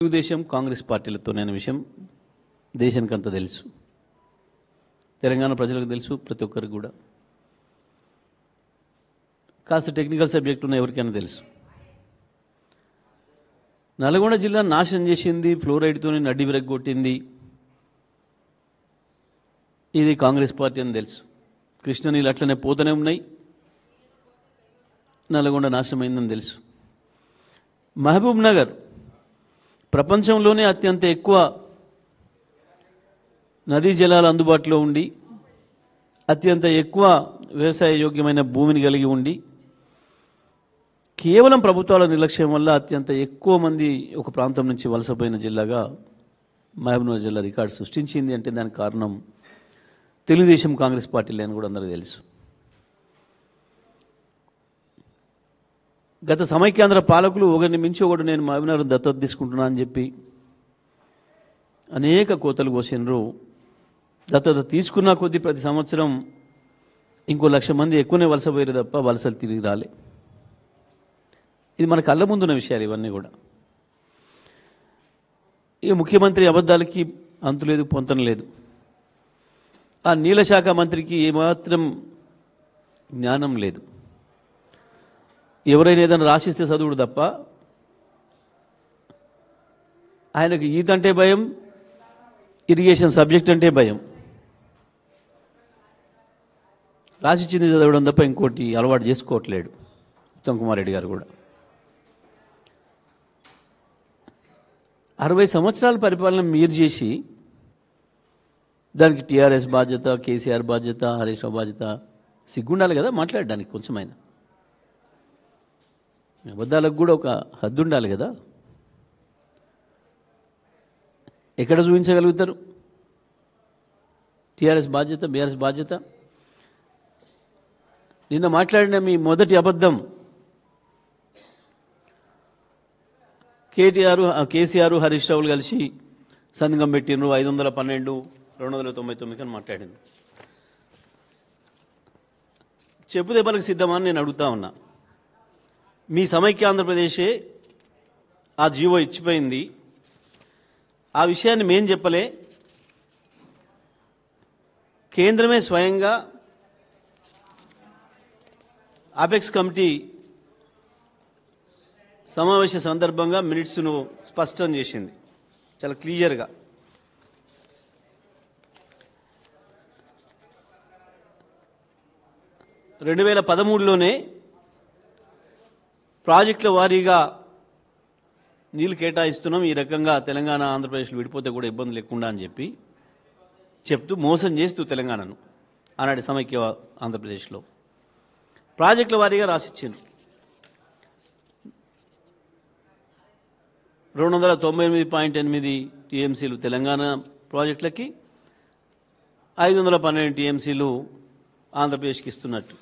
తెలుగుదేశం కాంగ్రెస్ పార్టీలతోనైన విషయం దేశానికంతా తెలుసు, తెలంగాణ ప్రజలకు తెలుసు, ప్రతి ఒక్కరికి కూడా. కాస్త టెక్నికల్ సబ్జెక్ట్ ఉన్న ఎవరికైనా తెలుసు. నల్గొండ జిల్లా నాశనం చేసింది, ఫ్లోరైడ్తో నడ్డి విరగొట్టింది ఇది కాంగ్రెస్ పార్టీ అని తెలుసు. కృష్ణ నీళ్ళు అట్లనే పోతూనే ఉన్నాయి, నల్గొండ నాశనమైందని తెలుసు. మహబూబ్ నగర్ ప్రపంచంలోనే అత్యంత ఎక్కువ నదీ జలాలు అందుబాటులో ఉండి, అత్యంత ఎక్కువ వ్యవసాయ యోగ్యమైన భూమిని కలిగి ఉండి, కేవలం ప్రభుత్వాల నిర్లక్ష్యం వల్ల అత్యంత ఎక్కువ మంది ఒక ప్రాంతం నుంచి వలసపోయిన జిల్లాగా మహబూబ్నగర్ జిల్లా రికార్డు సృష్టించింది. అంటే దానికి కారణం తెలుగుదేశం కాంగ్రెస్ పార్టీలే అని కూడా అందరికీ తెలుసు. గత సమైక్యాంధ్ర పాలకులు ఒకరిని మించి ఒకడు నేను మహబూబ్నగర్ దత్తత తీసుకుంటున్నా అని చెప్పి అనేక కోతలు కోసినరు. దత్తత తీసుకున్న కొద్దీ ప్రతి సంవత్సరం ఇంకో 1,00,000 మంది ఎక్కువనే వలసపోయారు తప్ప వలసలు తిరిగి రాలే. ఇది మన కళ్ళ ముందున్న విషయాలు ఇవన్నీ కూడా. ఇక ముఖ్యమంత్రి అబద్ధాలకి అంతులేదు, పొంతన లేదు. ఆ నీళ్ళ శాఖ మంత్రికి ఏమాత్రం జ్ఞానం లేదు. ఎవరైనా ఏదైనా రాసిస్తే చదువుడు తప్ప ఆయనకు ఈత అంటే భయం, ఇరిగేషన్ సబ్జెక్ట్ అంటే భయం. రాసిచ్చింది చదవడం తప్ప ఇంకోటి అలవాటు చేసుకోవట్లేడు ఉత్తమ్ కుమార్ రెడ్డి గారు కూడా. 60 సంవత్సరాల పరిపాలన మీరు చేసి దానికి టీఆర్ఎస్ బాధ్యత, కేసీఆర్ బాధ్యత, హరీష్ రావు బాధ్యత. సిగ్గుండాలి కదా మాట్లాడడానికి కొంచెమైనా. అబద్ధాలకు కూడా ఒక హద్దు ఉండాలి కదా. ఎక్కడ చూపించగలుగుతారు టీఆర్ఎస్ బాధ్యత, బీఆర్ఎస్ బాధ్యత? నిన్న మాట్లాడిన మీ మొదటి అబద్ధం కేసీఆర్ హరీష్ రావులు కలిసి సంతకం పెట్టినరు 512 299 అని మాట్లాడింది. చెప్పు దెబ్బలకు సిద్ధమా అని నేను అడుగుతా ఉన్నా. మీ సమైక్య ఆంధ్రప్రదేశే ఆ జీవో ఇచ్చిపోయింది. ఆ విషయాన్ని మేం చెప్పలే, కేంద్రమే స్వయంగా అపెక్స్ కమిటీ సమావేశ సందర్భంగా మినిట్స్ను స్పష్టం చేసింది చాలా క్లియర్గా. రెండు 2013లోనే ప్రాజెక్టుల వారీగా నీళ్లు కేటాయిస్తున్నాం, ఈ రకంగా తెలంగాణ ఆంధ్రప్రదేశ్లో విడిపోతే కూడా ఇబ్బంది లేకుండా అని చెప్తూ మోసం చేస్తూ తెలంగాణను ఆనాటి సమైక్య ఆంధ్రప్రదేశ్లో ప్రాజెక్టుల వారీగా రాసిచ్చింది. 298.8 టీఎంసీలు తెలంగాణ ప్రాజెక్టులకి, 512 టీఎంసీలు ఆంధ్రప్రదేశ్కి ఇస్తున్నట్టు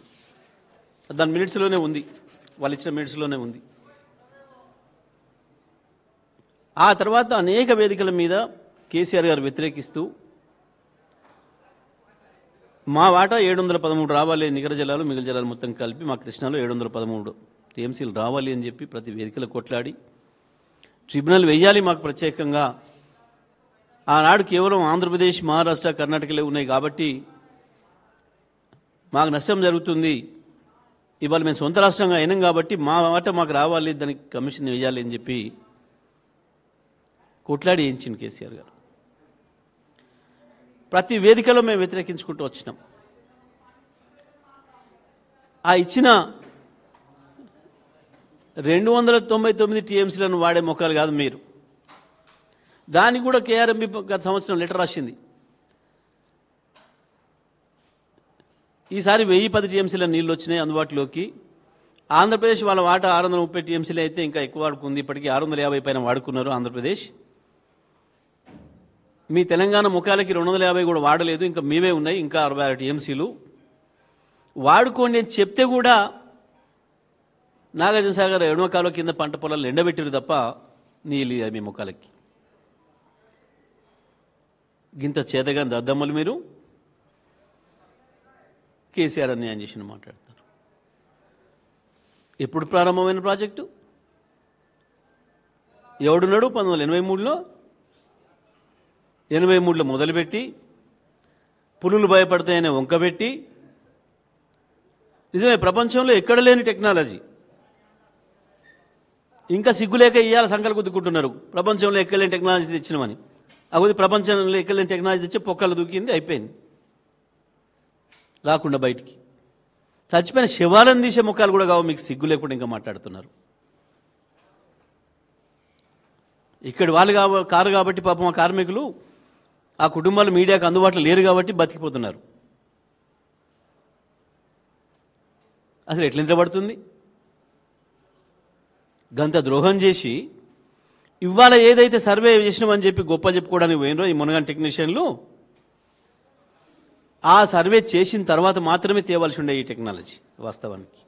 దాని మినిట్స్లోనే ఉంది, వాళ్ళు ఇచ్చిన మినిట్స్లోనే ఉంది. ఆ తర్వాత అనేక వేదికల మీద కేసీఆర్ గారు వ్యతిరేకిస్తూ మా వాటా 713 రావాలి నికర జలాలు, మిగిలిన జలాలు మొత్తం కలిపి మా కృష్ణాలో 713 టీఎంసీలు రావాలి అని చెప్పి ప్రతి వేదికలో కొట్లాడి ట్రిబ్యునల్ వేయాలి మాకు ప్రత్యేకంగా. ఆనాడు కేవలం ఆంధ్రప్రదేశ్, మహారాష్ట్ర, కర్ణాటకలే ఉన్నాయి కాబట్టి మాకు నష్టం జరుగుతుంది, ఇవాళ మేము సొంత రాష్ట్రంగా అయినాం కాబట్టి మా వాటా మాకు రావాలి, దానికి కమిషన్ వేయాలి అని చెప్పి కొట్లాడి వేయించింది కేసీఆర్ గారు. ప్రతి వేదికలో మేము వ్యతిరేకించుకుంటూ వచ్చినాం. ఆ ఇచ్చిన 299 టీఎంసీలను వాడే మొక్కలు కాదు మీరు. దానికి కూడా కేఆర్ఎంబి గత సంవత్సరం లెటర్ రాసింది. ఈసారి 1010 టీఎంసీల నీళ్ళు వచ్చినాయి అందుబాటులోకి. ఆంధ్రప్రదేశ్ వాళ్ళ వాటా 630 టీఎంసీలు అయితే ఇంకా ఎక్కువ వాడుకుంది. ఇప్పటికీ 650 పైన వాడుకున్నారు ఆంధ్రప్రదేశ్. మీ తెలంగాణ ముఖాలకి 250 కూడా వాడలేదు, ఇంకా మీవే ఉన్నాయి ఇంకా 66 టీఎంసీలు వాడుకోండి అని చెప్తే కూడా నాగార్జున సాగర్ ఎడమకాలో కింద పంట పొలాలు ఎండబెట్టారు తప్ప నీళ్ళు మీ ముఖాలకి. గింత చేతగా దద్దమ్మలు మీరు కేసీఆర్ అన్యాయం చేసిన మాట్లాడతారు. ఎప్పుడు ప్రారంభమైన ప్రాజెక్టు? ఎవడున్నాడు 1983లో 83లో మొదలుపెట్టి పులులు భయపడతాయనే వంకబెట్టి నిజమే ప్రపంచంలో ఎక్కడ లేని టెక్నాలజీ ఇంకా సిగ్గులేక ఇయ్యాల సంకలు గుద్దుకుంటున్నారు. ప్రపంచంలో ఎక్కడ లేని టెక్నాలజీ తెచ్చినామని. అవి ప్రపంచంలో ఎక్కడ లేని టెక్నాలజీ తెచ్చి పొక్కలు దూకింది, అయిపోయింది, రాకుండా బయటికి. చచ్చిపోయిన శవాలను తీసే ముఖాలు కూడా కావు, మీకు సిగ్గు లేకుండా ఇంకా మాట్లాడుతున్నారు. ఇక్కడ వాళ్ళు కారు కాబట్టి పాపం ఆ కార్మికులు ఆ కుటుంబాలు మీడియాకు అందుబాటులో లేరు కాబట్టి బతికిపోతున్నారు. అసలు ఎట్లా నిద్రపడుతుంది? గంత ద్రోహం చేసి ఇవాళ ఏదైతే సర్వే చేసినామని చెప్పి గొప్ప చెప్పుకోవడానికి పోయినరో ఈ మునగాని టెక్నీషియన్లు, ఆ సర్వే చేసిన తర్వాత మాత్రమే తేవాల్సి ఉండే ఈ టెక్నాలజీ. వాస్తవానికి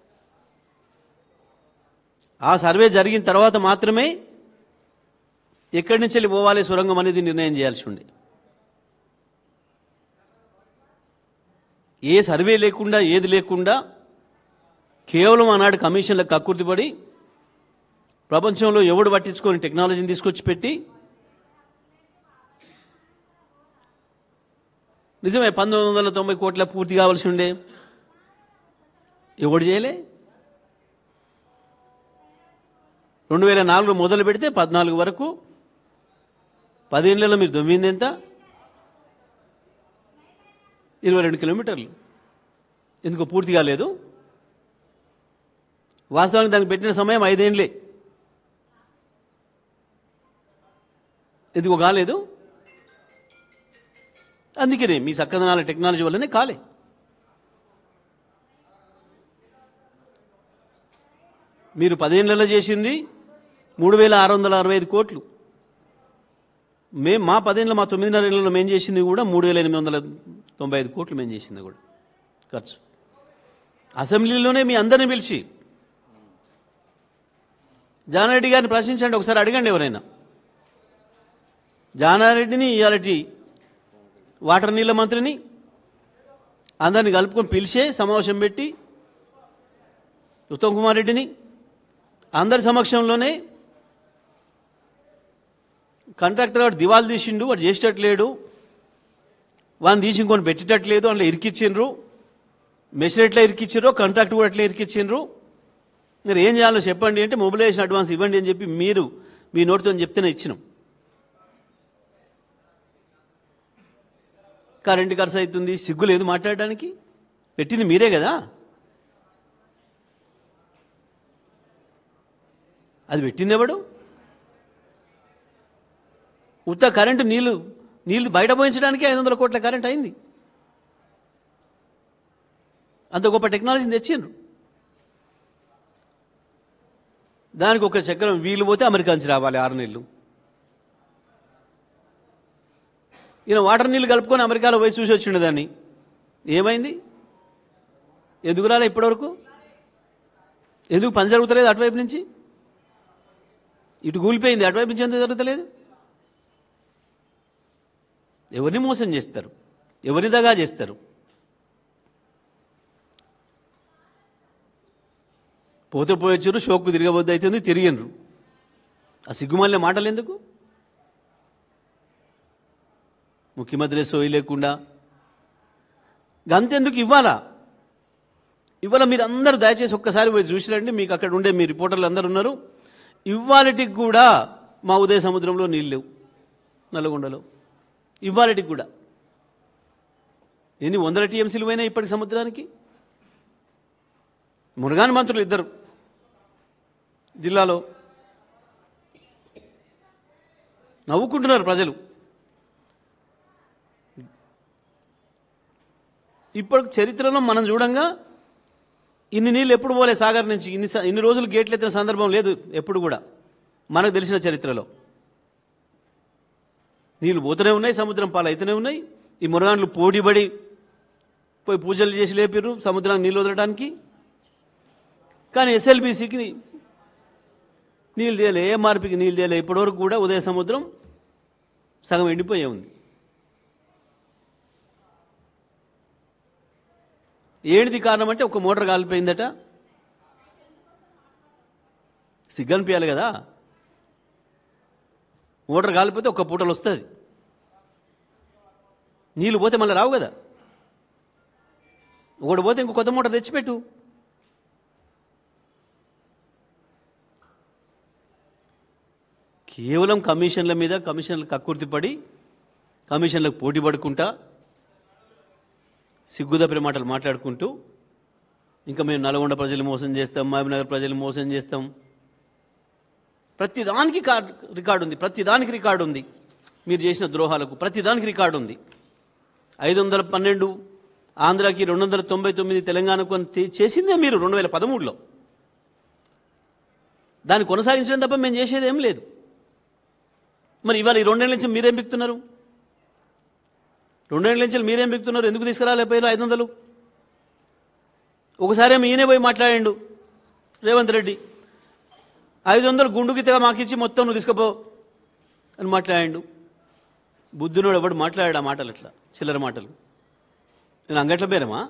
ఆ సర్వే జరిగిన తర్వాత మాత్రమే ఎక్కడి నుంచి వెళ్ళి పోవాలి సొరంగం అనేది నిర్ణయం చేయాల్సి ఉండే. ఏ సర్వే లేకుండా ఏది లేకుండా కేవలం ఆనాడు కమిషన్లకు కక్కుర్తిపడి ప్రపంచంలో ఎవడు పట్టించుకొని టెక్నాలజీని తీసుకొచ్చి పెట్టి, నిజమే 1990 కోట్ల పూర్తి కావాల్సి ఉండే, ఎవడు చేయలే. 2004 మొదలు పెడితే 14 వరకు 10 ఏళ్లలో మీరు దొమ్మింది ఎంత? 22 కిలోమీటర్లు. ఎందుకు పూర్తి కాలేదు? వాస్తవానికి దానికి పెట్టిన సమయం 5 ఏళ్లే. ఎందుకు కాలేదు? అందుకనే మీ చక్కదనాల టెక్నాలజీ వల్లనే కాలే. మీరు 10 ఏళ్లలో చేసింది 3665 కోట్లు. మా 10 ఏళ్ళలో, మా 9.5 ఏళ్లలో మేము చేసింది కూడా 3895 కోట్లు మేము చేసింది కూడా ఖర్చు. అసెంబ్లీలోనే మీ అందరిని పిలిచి జానారెడ్డి గారిని ప్రశ్నించండి, ఒకసారి అడగండి ఎవరైనా. జానారెడ్డిని, ఇయాలటి వాటర్ నీళ్ళ మంత్రిని అందరిని కలుపుకొని పిలిచే సమావేశం పెట్టి ఉత్తమ్ కుమార్ రెడ్డిని అందరి సమక్షంలోనే కాంట్రాక్టర్ వాడు దివాలు తీసిండు, వాడు చేసేటట్లేడు, వాడిని తీసి ఇంకొని పెట్టేటట్లేదు, అందులో ఇరికిచ్చిండ్రు, మెషిన్ ఎట్లా ఇరికిచ్చారో కాంట్రాక్ట్ కూడా అట్లా ఇరికిచ్చిండ్రు. మీరు ఏం చేయాలో చెప్పండి అంటే మొబిలైజేషన్ అడ్వాన్స్ ఇవ్వండి అని చెప్పి మీరు మీ నోటితో చెప్తేనే ఇచ్చినాం. కరెంటు ఖర్చు అవుతుంది, సిగ్గు లేదు మాట్లాడడానికి. పెట్టింది మీరే కదా, అది పెట్టింది ఎవడు? ఉత్త కరెంటు నీళ్లు బయట పోయించడానికి 500 కోట్ల కరెంట్ అయింది. అంత గొప్ప టెక్నాలజీని తెచ్చిండ్రు. దానికి ఒక చక్రం వీలు పోతే అమెరికా నుంచి రావాలి 6 నెలలు. ఈయన వాటర్ నీళ్ళు కలుపుకొని అమెరికాలో పోయి చూసి వచ్చిండు. దాన్ని ఏమైంది? ఎందుకు రాలే ఇప్పటివరకు? ఎందుకు పని జరుగుతలేదు అటువైపు నుంచి? ఇటు కూలిపోయింది, అటువైపు నుంచి ఎందుకు జరుగుతలేదు? ఎవరిని మోసం చేస్తారు, ఎవరిని దగా చేస్తారు? పోతే పోయొచ్చారు, షోక్కు తిరగబోద్ది అవుతుంది, తిరిగినరు. ఆ సిగ్గుమల్లే మాటలు ఎందుకు? ముఖ్యమంత్రి సోయి లేకుండా గంతెందుకు ఇవ్వాలా? ఇవాళ మీరు అందరూ దయచేసి ఒక్కసారి పోయి చూసిరండి. మీకు అక్కడ ఉండే మీ రిపోర్టర్లు అందరూ ఉన్నారు. ఇవాళటికి కూడా మా ఉదయ సముద్రంలో నీళ్ళు లేవు, నల్గొండలో ఇవాళటికి కూడా. ఎన్ని 100 టీఎంసీలు పోయినాయి ఇప్పటికి సముద్రానికి? మునగాని మంత్రులు 2 జిల్లాలో నవ్వుకుంటున్నారు ప్రజలు. ఇప్పుడు చరిత్రలో మనం చూడంగా ఇన్ని నీళ్ళు ఎప్పుడు పోలే సాగర్ నుంచి. ఇన్ని రోజులు గేట్లు ఎత్తిన సందర్భం లేదు ఎప్పుడు కూడా మనకు తెలిసిన చరిత్రలో. నీళ్ళు పోతూనే ఉన్నాయి, సముద్రం పాలు అయితేనే ఉన్నాయి. ఈ మునగాండ్లు పోటీపడి పోయి పూజలు చేసి లేపారు సముద్రానికి నీళ్ళు వదలడానికి. కానీ ఎస్ఎల్బీసీకి నీళ్ళు తేలే, ఏఎంఆర్పీకి నీళ్ళు తేలే. ఇప్పటివరకు కూడా ఉదయ సముద్రం సగం ఎండిపోయే ఉంది. ఏంటిది కారణం అంటే ఒక మోటార్ కాలిపోయిందట. సిగ్గనిపించాలి కదా. మోటార్ కాలిపోతే ఒక్క పూటలు వస్తుంది, నీళ్ళు పోతే మళ్ళీ రావు కదా. ఒకటి పోతే ఇంకో కొత్త మోటార్ తెచ్చిపెట్టు. కేవలం కమిషన్ల మీద కమిషన్లకు కక్కుర్తిపడి కమిషన్లకు పోటీ పడుకుంటా సిగ్గుదప్పిన మాటలు మాట్లాడుకుంటూ ఇంకా మేము నల్గొండ ప్రజలు మోసం చేస్తాం, మహబూబ్నగర్ ప్రజలు మోసం చేస్తాం, ప్రతిదానికి రికార్డు ఉంది, ప్రతిదానికి రికార్డు ఉంది. మీరు చేసిన ద్రోహాలకు ప్రతిదానికి రికార్డు ఉంది. 512 ఆంధ్రాకి 299 తెలంగాణకు చేసిందే మీరు 2013లో. దాన్ని కొనసాగించడం తప్ప మేము చేసేది ఏం లేదు. మరి ఇవాళ ఈ 2 ఏళ్ల నుంచి మీరేం బిక్తున్నారు? 2 ఏళ్ల నుంచి మీరేం బిక్తున్నారు? ఎందుకు తీసుకురాలేకపోయారు 500? ఒకసారి ఈయనే పోయి మాట్లాడాడు రేవంత్ రెడ్డి, 500 గుండుగితగా మాకిచ్చి మొత్తం నువ్వు తీసుకుపో అని మాట్లాడాడు. బుద్ధునోడు ఎవడు మాట్లాడాడు ఆ మాటలు, అట్లా చిల్లర మాటలు. నేను అంగట్ల పేరమా?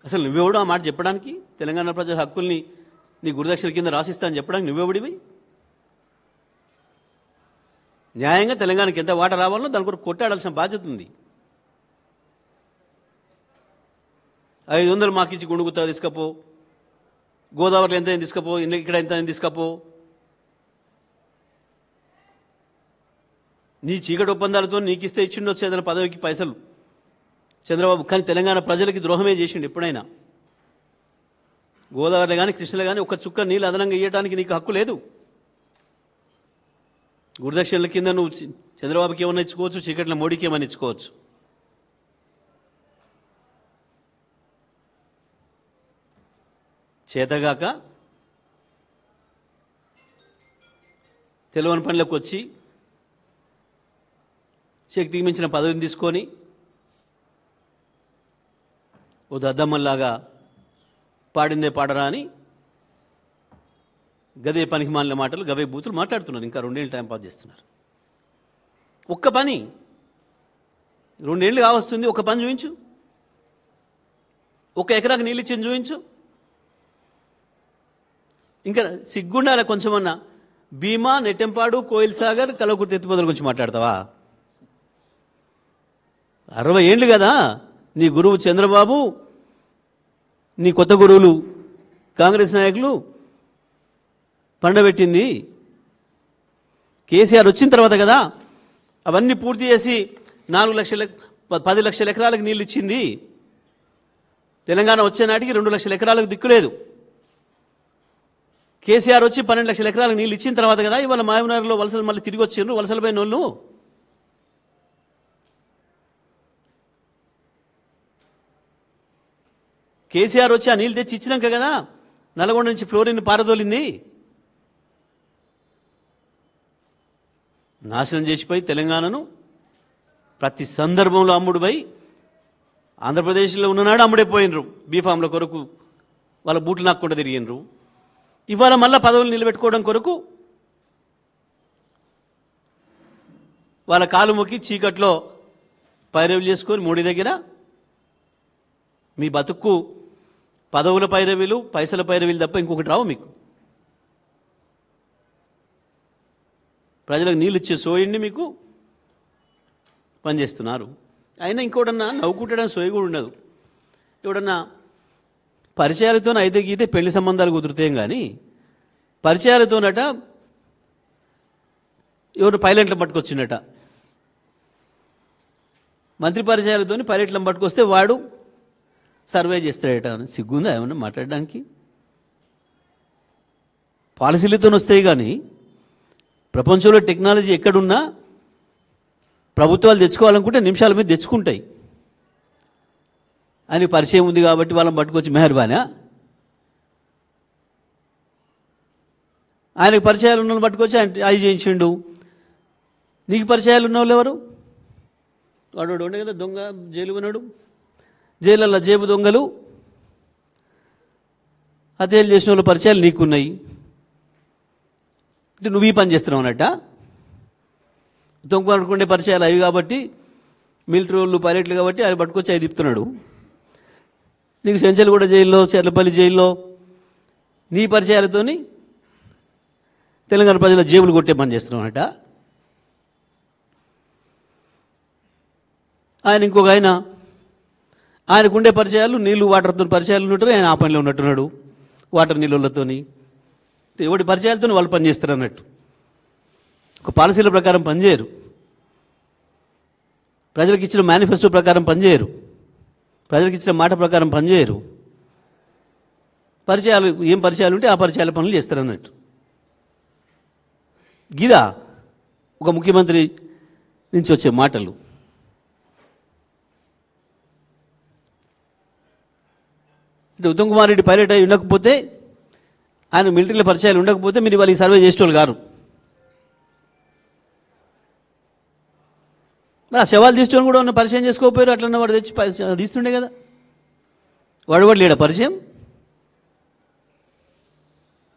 అసలు నువ్వెవడు ఆ మాట చెప్పడానికి? తెలంగాణ ప్రజల హక్కుల్ని నీ గురుదక్షిణ కింద రాసిస్తా అని చెప్పడానికి నువ్వెవడివి? న్యాయంగా తెలంగాణకి ఎంత వాట రావాలో దాని కొరకు కొట్టాడాల్సిన బాధ్యత ఉంది. 500 మాకిచ్చి గుండుగుత్తా తీసుకపో, గోదావరిలో ఎంత తీసుకపో, ఇక్కడ ఎంత తీసుకపో. నీ చీకటి ఒప్పందాలతో నీకు ఇస్తే ఇచ్చిండొచ్చు ఏదైనా పదవికి పైసలు చంద్రబాబు, కానీ తెలంగాణ ప్రజలకి ద్రోహమే చేసిండు ఎప్పుడైనా. గోదావరిలో కానీ కృష్ణలో కానీ ఒక చుక్క నీళ్ళు అదనంగా ఇవ్వడానికి నీకు హక్కు లేదు. గురుదక్షిణల కింద నువ్వు చంద్రబాబుకి ఏమన్నా ఇచ్చుకోవచ్చు, చీకట్ల మోడీకి ఏమన్నా ఇచ్చుకోవచ్చు. చేతగాక తెలియని పనులకు వచ్చి శక్తికి మించిన పదవిని తీసుకొని ఓ దద్దమ్మల్లాగా పాడిందే పాడరా అని గదే పనికి మాలిన మాటలు, గవే బూతులు మాట్లాడుతున్నారు. ఇంకా 2 ఏళ్ళు టైం పాస్ చేస్తున్నారు. ఒక్క పని 2 ఏళ్ళు కావస్తుంది, ఒక పని చూపించు. 1 ఎకరాకు నీళ్ళు ఇచ్చింది చూపించు. ఇంకా సిగ్గుండాలి కొంచెమన్నా. భీమా, నెట్టెంపాడు, కోయిల్ సాగర్, కల్వకుర్తి ఎత్తిపోతల గురించి మాట్లాడతావా? 60 ఏళ్ళు కదా నీ గురువు చంద్రబాబు, నీ కొత్త గురువులు కాంగ్రెస్ నాయకులు పండబెట్టింది. కేసీఆర్ వచ్చిన తర్వాత కదా అవన్నీ పూర్తి చేసి 10 లక్షల ఎకరాలకు నీళ్ళు ఇచ్చింది. తెలంగాణ వచ్చే నాటికి 2 లక్షల ఎకరాలకు దిక్కులేదు. కేసీఆర్ వచ్చి 12 లక్షల ఎకరాలకు నీళ్ళు ఇచ్చిన తర్వాత కదా ఇవాళ మహబూబ్నగర్లో వలసలు మళ్ళీ తిరిగి వచ్చిండ్రు. వలసలు పోయిన వాళ్ళు కేసీఆర్ వచ్చి ఆ నీళ్ళు తెచ్చి ఇచ్చినాక కదా నల్గొండ నుంచి ఫ్లోరిన్ పారదోలింది. నాశనం చేసిపోయి తెలంగాణను ప్రతి సందర్భంలో అమ్ముడుపోయి ఆంధ్రప్రదేశ్లో ఉన్ననాడు అమ్ముడైపోయినరు. బీఫామ్ల కొరకు వాళ్ళ బూట్లు నాక్కుండా తిరిగినరు. ఇవాళ మళ్ళా పదవులు నిలబెట్టుకోవడం కొరకు వాళ్ళ కాలు మొక్కి చీకట్లో పైరవీలు చేసుకొని మోడీ దగ్గర మీ బతుక్కు పదవుల పైరవీలు, పైసల పైరవీలు తప్ప ఇంకొకటి రావు మీకు. ప్రజలకు నీళ్ళు ఇచ్చే సోయండి మీకు పనిచేస్తున్నారు. అయినా ఇంకోటన్నా నవ్వుకుంటాడని సోయి కూడా ఉండదు. ఎవడన్నా పరిచయాలతో అయితే గీతే పెళ్లి సంబంధాలు కుదురుతాం కానీ పరిచయాలతోనట ఎవరు పైలట్లను పట్టుకొచ్చిండట. మంత్రి పరిచయాలతోని పైలట్లను పట్టుకొస్తే వాడు సర్వే చేస్తాడట. సిగ్గుందా ఏమన్నా మాట్లాడడానికి? పాలసీలతో వస్తాయి కానీ ప్రపంచంలో టెక్నాలజీ ఎక్కడున్నా ప్రభుత్వాలు తెచ్చుకోవాలనుకుంటే నిమిషాల మీద తెచ్చుకుంటాయి. అని పరిచయం ఉంది కాబట్టి వాళ్ళని పట్టుకొచ్చి మెహర్బానా? ఆయనకు పరిచయాలు ఉన్న వాళ్ళని పట్టుకొచ్చి ఆయన అవి చేయించిండు. నీకు పరిచయాలు ఉన్న వాళ్ళు ఎవరు? వాడు ఉండే కదా దొంగ జైలు ఉన్నాడు. జైలల్లో జేబు దొంగలు హత్యలు చేసిన వాళ్ళ పరిచయాలు నీకున్నాయి. నువ్వు ఈ పని చేస్తున్నావు అన్నట్ట. దొంగ పట్టుకుండే పరిచయాలు అవి కాబట్టి మిలిటరీ వాళ్ళు పైలట్లు కాబట్టి ఆయన పట్టుకొచ్చి అవి తిప్పుతున్నాడు. నీకు చెంచల్గూడ జైల్లో, చెర్లపల్లి జైల్లో నీ పరిచయాలతోని తెలంగాణ ప్రజల జేబులు కొట్టే పని చేస్తున్నామట. ఆయన ఇంకొక ఆయనకుండే పరిచయాలు నీళ్లు వాటర్తో పరిచయాలు ఉన్నట్టు ఆయన ఆ పనిలో ఉన్నట్టున్నాడు. వాటర్ నీళ్ళతోని ఎవడి పరిచయాలతో వాళ్ళు పనిచేస్తారు అన్నట్టు. ఒక పాలసీల ప్రకారం పనిచేయరు, ప్రజలకు ఇచ్చిన మేనిఫెస్టో ప్రకారం పనిచేయరు, ప్రజలకు ఇచ్చిన మాట ప్రకారం పనిచేయరు. పరిచయాలు ఏం పరిచయాలు ఉంటే ఆ పరిచయాల పనులు చేస్తారు అన్నట్టు. గిదా ఒక ముఖ్యమంత్రి నుంచి వచ్చే మాటలు. ఇటు ఉత్తమ్ కుమార్ రెడ్డి పైలట్ అయి ఉండకపోతే, ఆయన మిలిటరీలో పరిచయాలు ఉండకపోతే మీరు ఇవాళ ఈ సర్వే చేసేవాళ్ళు గారు. మరి ఆ శవాలు తీసుకోని కూడా ఉన్న పరిచయం చేసుకోకపోయారు. అట్లన్న వాడు తెచ్చి తీస్తుండే కదా. వాడు కూడా లేడా పరిచయం?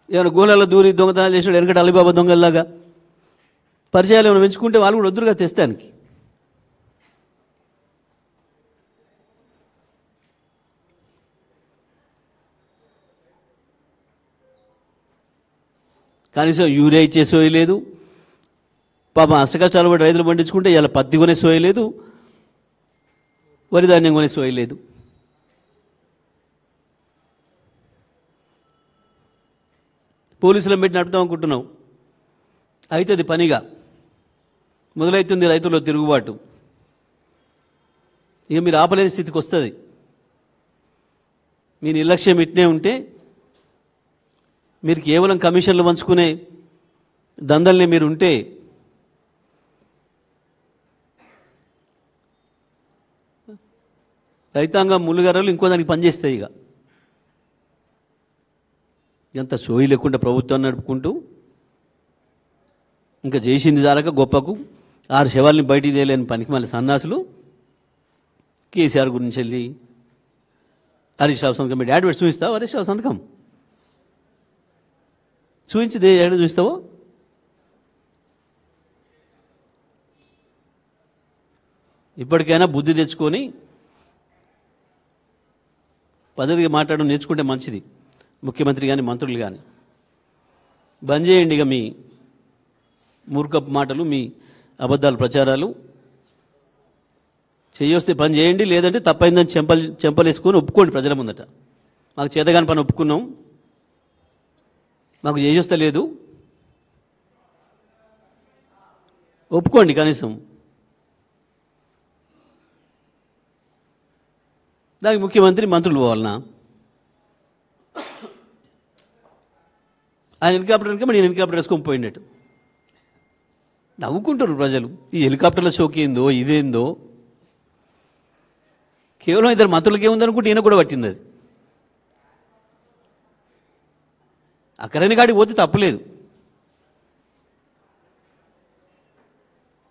ఏమైనా గోళాల్లో దూరి దొంగతనాలు చేసాడు వెనకటి అలీబాబా దొంగల్లాగా పరిచయాలు ఏమైనా పెంచుకుంటే వాళ్ళు కూడా వద్దురుగా తెస్తానికి. కనీసం యూరియా ఇచ్చే సోయి లేదు. పాపం అష్టకష్టాలు పడి రైతులు పండించుకుంటే ఇలా పత్తి కొనే సోయి లేదు, వరి ధాన్యం కొనే సోయి లేదు. పోలీసులను పెట్టి నడుపుతాం అనుకుంటున్నాం, అవుతుంది పనిగా. మొదలవుతుంది రైతుల్లో తిరుగుబాటు. ఇక మీరు ఆపలేని స్థితికి వస్తుంది. మీ నిర్లక్ష్యం ఇట్నే ఉంటే మీరు కేవలం కమిషన్లు పంచుకునే దందల్ని మీరు ఉంటే రైతాంగం ముళ్ళుగారలు ఇంకో దానికి పనిచేస్తాయి. ఇక ఎంత సోయి లేకుండా ప్రభుత్వాన్ని నడుపుకుంటూ ఇంకా చేసింది జాలక గొప్పకు 6 శవాల్ని బయటికి తేలేని పనికి మళ్ళీ సన్నాసులు కేసీఆర్ గురించి వెళ్ళి హరీష్ రావు సంతకం మీ డాడీ పెట్టి చూపిస్తావు. హరీష్ రావు సంతకం చూపించి ఎక్కడ చూస్తావో. ఇప్పటికైనా బుద్ధి తెచ్చుకొని పద్ధతిగా మాట్లాడడం నేర్చుకుంటే మంచిది. ముఖ్యమంత్రి కానీ మంత్రులు కానీ బంద్ చేయండి ఇక మీ మూర్ఖపు మాటలు, మీ అబద్ధాలు ప్రచారాలు. చేయొస్తే పని చేయండి, లేదంటే తప్పైందని చెంపలేసుకొని ఒప్పుకోండి ప్రజల ముందట. మాకు చేతగాని పని ఒప్పుకున్నాం, మాకు చేయొస్తే లేదు, ఒప్పుకోండి కనీసం. దానికి ముఖ్యమంత్రి మంత్రులు పోవాలనా? ఆయన హెలికాప్టర్ వెనుక నేను హెలికాప్టర్ వేసుకొని పోయినట్టు నవ్వుకుంటారు ప్రజలు. ఈ హెలికాప్టర్ల షోకి ఏందో ఇదేందో. కేవలం 2 మంత్రులకి ఏముందనుకుంటే ఈయన కూడా పట్టింది అది. అక్కడని కాడికి పోతే తప్పులేదు.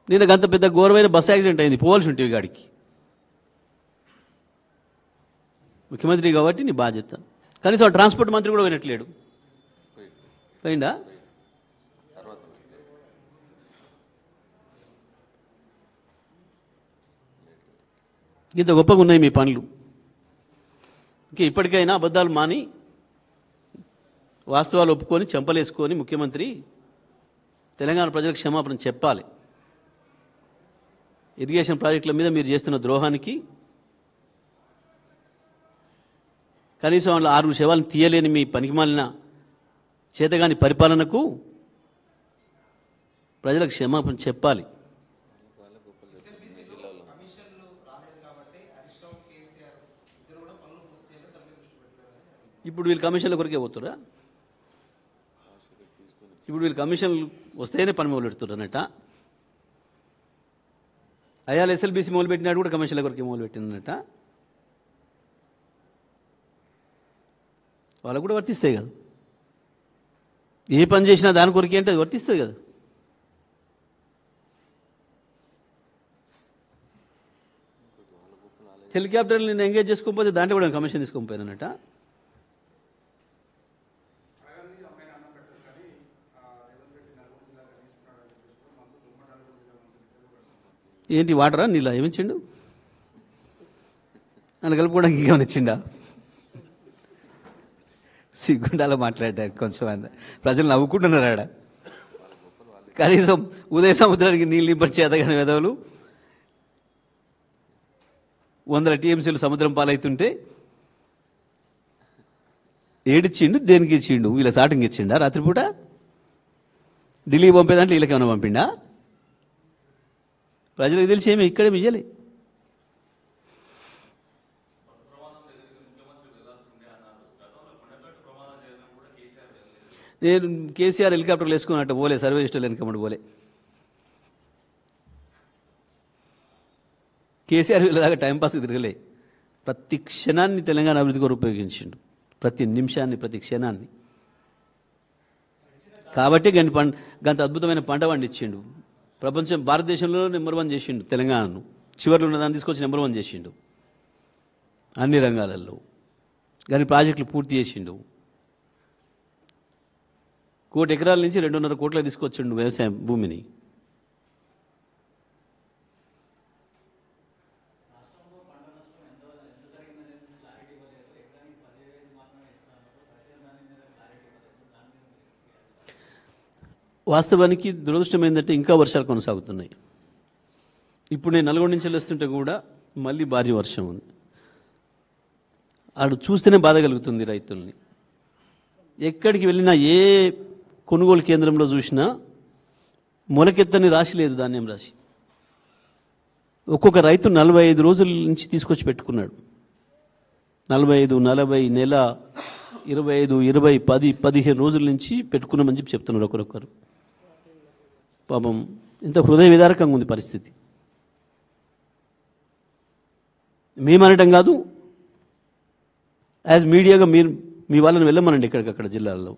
నేను అంత పెద్ద ఘోరమైన బస్ యాక్సిడెంట్ అయింది, పోవాల్సి ఉంటుంది గాడికి. ముఖ్యమంత్రి కాబట్టి నీ బాధ్యత. కనీసం ట్రాన్స్పోర్ట్ మంత్రి కూడా వినట్లేడు. పోయిందా? ఇంత గొప్పగా ఉన్నాయి మీ పనులు. ఇంకా ఇప్పటికైనా అబద్ధాలు మాని వాస్తవాలు ఒప్పుకొని చెంపలేసుకొని ముఖ్యమంత్రి తెలంగాణ ప్రజలకు క్షమాపణ చెప్పాలి. ఇరిగేషన్ ప్రాజెక్టుల మీద మీరు చేస్తున్న ద్రోహానికి, కనీసం వాళ్ళు 6 శవాలను తీయలేని మీ పనికిమాలిన చేతగాని పరిపాలనకు ప్రజలకు క్షమాపణ చెప్పాలి. ఇప్పుడు వీళ్ళు కమిషన్ల కొరకే పోతురా? ఇప్పుడు వీళ్ళు కమిషన్లు వస్తేనే పని మొదలు పెడుతున్నారు అన్నట్ట. అయాలు ఎస్ఎల్బీసీ మొదలుపెట్టినాడు కూడా కమిషన్ల కొరకే మొదలుపెట్టిందన్నట్ట. వాళ్ళకు కూడా వర్తిస్తాయి కదా. ఏ పని చేసినా దాని కొరకే అంటే అది వర్తిస్తుంది కదా. హెలికాప్టర్లు నేను ఎంగేజ్ చేసుకోకపోతే దాంట్లో కూడా కమిషన్ తీసుకోకపోయానన్నట్ట. ఏంటి వాటరా నీళ్ళ ఏమిచ్చిండు? నన్ను కలుపుకోవడానికి ఇంకేమైనా ఇచ్చిండా? సిగ్గుండాలో మాట్లాడారు కొంచెం. ప్రజలు నవ్వుకుంటున్నారు ఆడ. కనీసం ఉదయ సముద్రానికి నీళ్ళు నింపడి చేతగాని వెదవులు 100 టీఎంసీలు సముద్రం పాలవుతుంటే ఏడిచ్చిండు, దేనికి ఇచ్చిండు? వీళ్ళ సాటింగ్ ఇచ్చిండా రాత్రిపూట? ఢిల్లీకి పంపేదాంట్లో వీళ్ళకి ఏమైనా పంపిండా? ప్రజలకు తెలిసి ఏమి ఇక్కడే ఇయ్యలే. నేను కేసీఆర్ హెలికాప్టర్లు వేసుకున్నట్టు పోలే, సర్వే ఇష్టం వెనకమ్మడి పోలే. కేసీఆర్ వీళ్ళలాగా టైంపాస్ తిరగలే. ప్రతి క్షణాన్ని తెలంగాణ అభివృద్ధి కొరకు ఉపయోగించిండు, ప్రతి నిమిషాన్ని, ప్రతి క్షణాన్ని. కాబట్టి గంత అద్భుతమైన పంట పండించిండు. ప్రపంచం, భారతదేశంలో నెంబర్ 1 చేసిండు తెలంగాణను. చివరిలో ఉన్నదాన్ని తీసుకొచ్చి నెంబర్ 1 చేసిండు అన్ని రంగాలలో. కానీ ప్రాజెక్టులు పూర్తి చేసిండు. 1 కోటి ఎకరాల నుంచి 2.5 కోట్లకు తీసుకొచ్చిండు వ్యవసాయం భూమిని. వాస్తవానికి దురదృష్టం ఏంటంటే ఇంకా వర్షాలు కొనసాగుతున్నాయి. ఇప్పుడు నేను నల్గొండ నుంచి వస్తుంటే కూడా మళ్ళీ భారీ వర్షం ఉంది. ఆడు చూస్తేనే బాధ కలుగుతుంది రైతుల్ని. ఎక్కడికి వెళ్ళినా, ఏ కొనుగోలు కేంద్రంలో చూసినా మొలకెత్తని రాశి లేదు, ధాన్యం రాశి. ఒక్కొక్క రైతు 45 రోజుల నుంచి తీసుకొచ్చి పెట్టుకున్నాడు. 45, 40, నెల, 25, 20, 10, 15 రోజుల నుంచి పెట్టుకున్నామని చెప్పి చెప్తున్నారు ఒకరొకరు. పాపం ఇంత హృదయ విదారకంగా ఉంది పరిస్థితి. మేమనటం కాదు, యాజ్ మీడియాగా మీరు మీ వాళ్ళని వెళ్ళమనండి ఎక్కడికక్కడ జిల్లాల్లో.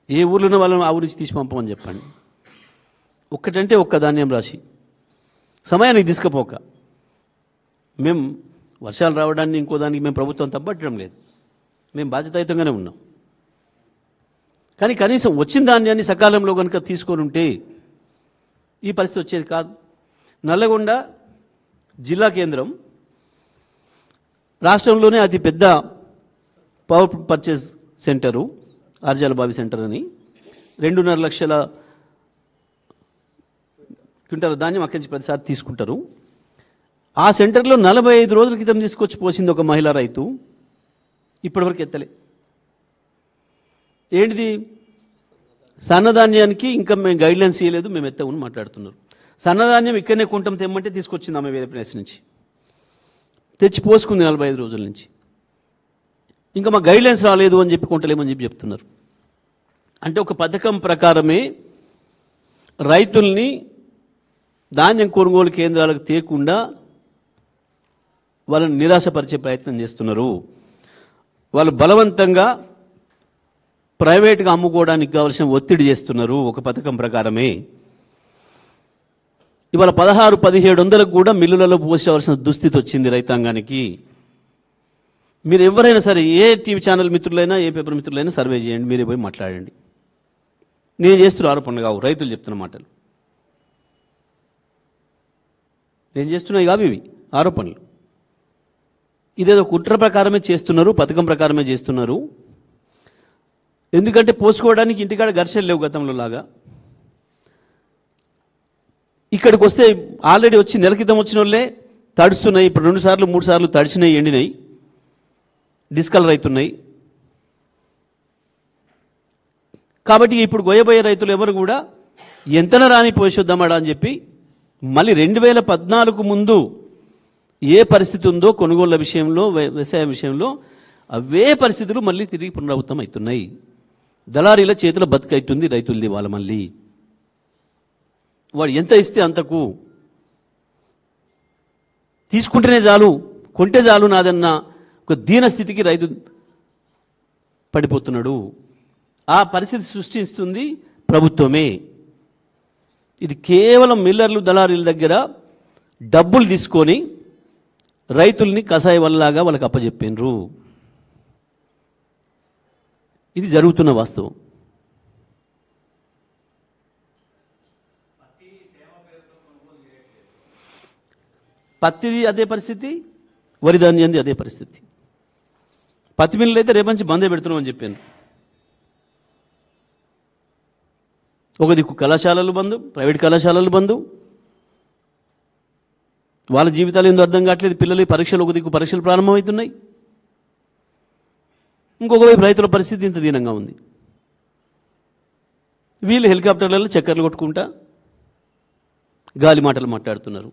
ఏ ఊర్లో ఉన్న వాళ్ళని ఆ ఊరి నుంచి తీసి పంపమని చెప్పండి. ఒక్కటంటే ఒక్క ధాన్యం రాశి సమయానికి తీసుకుపోక. మేము వర్షాలు రావడాన్ని ఇంకో దానికి మేము ప్రభుత్వం తప్పట్టడం లేదు, మేము బాధ్యతాయుతంగానే ఉన్నాం. కానీ కనీసం వచ్చిన ధాన్యాన్ని సకాలంలో కనుక తీసుకొని ఉంటే ఈ పరిస్థితి వచ్చేది కాదు. నల్లగొండ జిల్లా కేంద్రం రాష్ట్రంలోనే అతి పెద్ద పవర్ పర్చేస్ సెంటరు, ఆర్జాల బావి సెంటర్ అని. 2.5 లక్షల క్వింటాల ధాన్యం అక్కడి నుంచి ప్రతిసారి తీసుకుంటారు. ఆ సెంటర్లో 45 రోజుల క్రితం తీసుకొచ్చి పోసింది ఒక మహిళా రైతు, ఇప్పటివరకు ఎత్తలే. ఏంటిది? సన్నధాన్యానికి ఇంకా మేము గైడ్లైన్స్ ఇవ్వలేదు, మేము ఎత్తమని మాట్లాడుతున్నారు. సన్నధాన్యం ఇక్కడనే కొంటాం తెమ్మంటే తీసుకొచ్చింది ఆమె వేరే ప్లేస్ నుంచి, తెచ్చి పోసుకుంది 45 రోజుల నుంచి. ఇంకా మా గైడ్లైన్స్ రాలేదు అని చెప్పి కొంటలేమని చెప్పి చెప్తున్నారు. అంటే ఒక పథకం ప్రకారమే రైతుల్ని ధాన్యం కొనుగోలు కేంద్రాలకు తేకుండా వాళ్ళని నిరాశపరిచే ప్రయత్నం చేస్తున్నారు. వాళ్ళు బలవంతంగా ప్రైవేట్గా అమ్ముకోవడానికి కావాల్సిన ఒత్తిడి చేస్తున్నారు. ఒక పథకం ప్రకారమే ఇవాళ 1600-1700 కూడా మిల్లులలో పోసేవలసిన దుస్థితి వచ్చింది రైతాంగానికి. మీరు ఎవరైనా సరే, ఏ టీవీ ఛానల్ మిత్రులైనా, ఏ పేపర్ మిత్రులైనా సర్వే చేయండి, మీరే పోయి మాట్లాడండి. నేను చేస్తున్న ఆరోపణలు కావు, రైతులు చెప్తున్న మాటలు. నేను చేస్తున్నాయి కావు ఇవి ఆరోపణలు. ఇదేదో కుట్ర ప్రకారమే చేస్తున్నారు, పథకం ప్రకారమే చేస్తున్నారు. ఎందుకంటే పోసుకోవడానికి ఇంటికాడ ఘర్షణలు లేవు గతంలో లాగా. ఇక్కడికి వస్తే ఆల్రెడీ వచ్చి నెల క్రితం వచ్చిన వాళ్ళే తడుస్తున్నాయి. ఇప్పుడు 2 సార్లు 3 సార్లు తడిచినాయి, ఎండినాయి, డిస్కలర్ అవుతున్నాయి. కాబట్టి ఇప్పుడు గొయ్యబోయే రైతులు ఎవరు కూడా ఎంతన రాని పోషొద్దామడా అని చెప్పి మళ్ళీ 2014 ముందు ఏ పరిస్థితి ఉందో కొనుగోళ్ల విషయంలో, వ్యవసాయ విషయంలో, అవే పరిస్థితులు మళ్ళీ తిరిగి పునరావృతం అవుతున్నాయి. దళారీల చేతుల బతుకైతుంది రైతులది. వాళ్ళ మళ్ళీ వాడు ఎంత ఇస్తే అంతకు తీసుకుంటేనే చాలు, కొంటే చాలు నాదన్న ఒక దీన స్థితికి రైతు పడిపోతున్నాడు. ఆ పరిస్థితి సృష్టిస్తుంది ప్రభుత్వమే. ఇది కేవలం మిల్లర్లు, దళారీల దగ్గర డబ్బులు తీసుకొని రైతుల్ని కషాయ వల్లలాగా వాళ్ళకి అప్పచెప్పినరు. ఇది జరుగుతున్న వాస్తవం. పత్తిది అదే పరిస్థితి, వరి ధాన్యంది అదే పరిస్థితి. పత్తి మిల్లులు అయితే రేపు నుంచి బందే పెడుతున్నాం అని చెప్పాను. ఒక దిక్కు కళాశాలలు బంద్, ప్రైవేట్ కళాశాలలు బంద్, వాళ్ళ జీవితాలు ఏందో అర్థం కావట్లేదు. పిల్లలు పరీక్షలు, ఒక దిక్కు పరీక్షలు ప్రారంభమవుతున్నాయి. ఇంకొక వైపు రైతుల పరిస్థితి ఇంత దీనంగా ఉంది. వీళ్ళు హెలికాప్టర్లలో చక్కర్లు కొట్టుకుంటా గాలి మాటలు మాట్లాడుతున్నారు.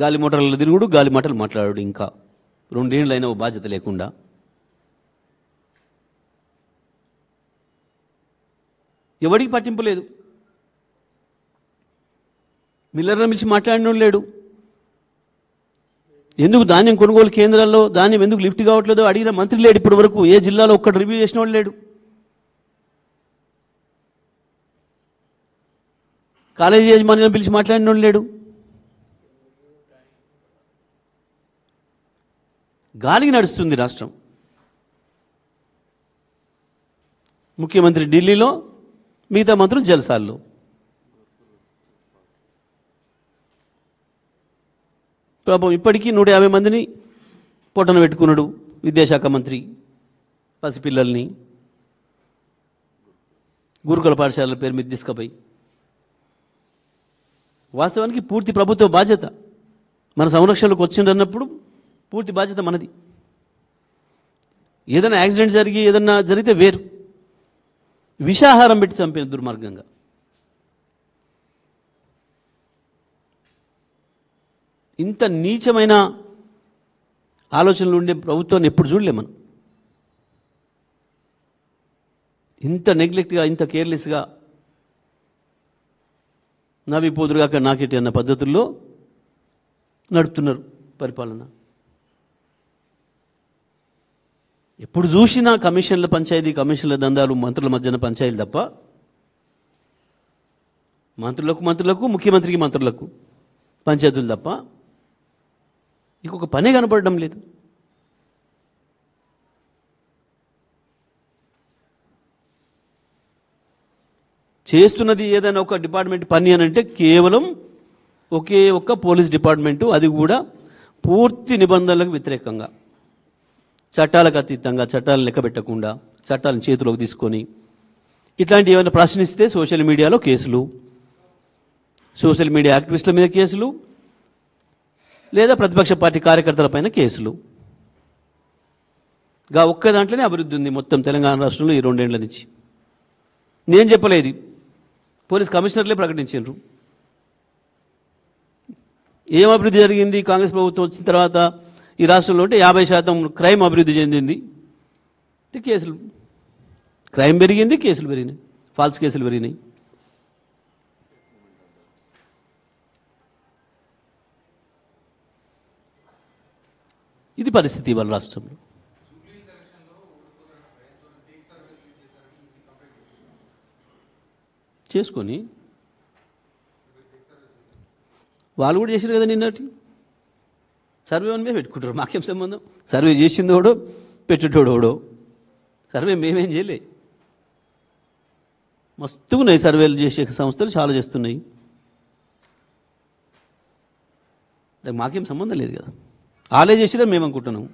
గాలి మోటార్లలో తిరుగుడు, గాలి మాటలు మాట్లాడు. ఇంకా 2 ఏళ్ళైనా ఓ బాధ్యత లేకుండా ఎవడికి పట్టింపు లేదు. మిల్లర్లను పిలిచి మాట్లాడినోడు లేడు. ఎందుకు ధాన్యం కొనుగోలు కేంద్రాల్లో ధాన్యం ఎందుకు లిఫ్ట్ కావట్లేదో అడిగిన మంత్రి లేడు. ఇప్పటి వరకు ఏ జిల్లాలో ఒక్కటి రివ్యూ చేసిన వాడు లేడు. కాలేజీ యజమానులను పిలిచి మాట్లాడినోడు లేడు. గాలికి నడుస్తుంది రాష్ట్రం. ముఖ్యమంత్రి ఢిల్లీలో, మిగతా మంత్రులు జల్సాల్లో. పాపం ఇప్పటికీ 150 మందిని పొట్టన పెట్టుకున్నాడు విద్యాశాఖ మంత్రి. పసిపిల్లల్ని గురుకుల పాఠశాలల పేరు మీద తీసుకుపోయి. వాస్తవానికి పూర్తి ప్రభుత్వ బాధ్యత. మన సంరక్షణలోకి వచ్చిందన్నప్పుడు పూర్తి బాధ్యత మనది. ఏదైనా యాక్సిడెంట్ జరిగి ఏదన్నా జరిగితే వేరు. విషాహారం పెట్టి చంపిన దుర్మార్గంగా. ఇంత నీచమైన ఆలోచనలు ఉండే ప్రభుత్వాన్ని ఎప్పుడు చూడలే మనం. ఇంత నెగ్లెక్ట్గా, ఇంత కేర్లెస్గా నవి పోదురుగాక నాకేటి అన్న పద్ధతుల్లో నడుపుతున్నారు పరిపాలన. ఎప్పుడు చూసినా కమిషన్ల పంచాయతీ, కమిషన్ల దందాలు, మంత్రుల మధ్యన పంచాయతీలు తప్ప మంత్రులకు, ముఖ్యమంత్రికి మంత్రులకు పంచాయతీలు తప్ప ఇంకొక పనే కనపడడం లేదు. చేస్తున్నది ఏదైనా ఒక డిపార్ట్మెంట్ పని అని అంటే కేవలం ఒకే ఒక్క పోలీస్ డిపార్ట్మెంటు, అది కూడా పూర్తి నిబంధనలకు వ్యతిరేకంగా, చట్టాలకు అతీతంగా, చట్టాలను లెక్క పెట్టకుండా, చట్టాలను చేతిలోకి తీసుకొని ఇట్లాంటివి ఏమైనా ప్రశ్నిస్తే సోషల్ మీడియాలో కేసులు, సోషల్ మీడియా యాక్టివిస్టుల మీద కేసులు, లేదా ప్రతిపక్ష పార్టీ కార్యకర్తలపైన కేసులు. ఒక్క దాంట్లోనే అభివృద్ధి ఉంది మొత్తం తెలంగాణ రాష్ట్రంలో ఈ 2 ఏళ్ల నుంచి. నేను చెప్పలేదు, పోలీస్ కమిషనర్లే ప్రకటించారు. ఏం అభివృద్ధి జరిగింది కాంగ్రెస్ ప్రభుత్వం వచ్చిన తర్వాత ఈ రాష్ట్రంలో అంటే 50% క్రైమ్ అభివృద్ధి చెందింది. కేసులు, క్రైమ్ పెరిగింది, కేసులు పెరిగినాయి, ఫాల్స్ కేసులు పెరిగినాయి. ఇది పరిస్థితి ఇవాళ రాష్ట్రంలో. చేసుకొని వాళ్ళు కూడా చేశారు కదా నిన్నటి సర్వే మీద పెట్టుకుంటారు. మాకేం సంబంధం? సర్వే చేసిందోడో పెట్టేటోడోడో. సర్వే మేమేం చేయలే. మస్తుగున్నాయి సర్వేలు చేసే సంస్థలు, చాలా చేస్తున్నాయి. మాకేం సంబంధం లేదు కదా. వాళ్ళే చేసినా మేము అనుకుంటున్నాం.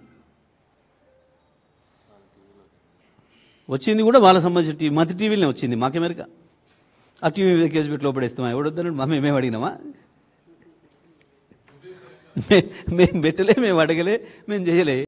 వచ్చింది కూడా వాళ్ళ సంబంధించిన టీవీ, మంత్రి టీవీలోనే వచ్చింది. మాకేమరిక ఆ టీవీ మీద కేసు పెట్టి లోపడేస్తామా? ఎవడొద్దన్నాడు? మేమేం అడిగినామా? మేము పెట్టలే, మేము అడగలే, మేము చేయలే.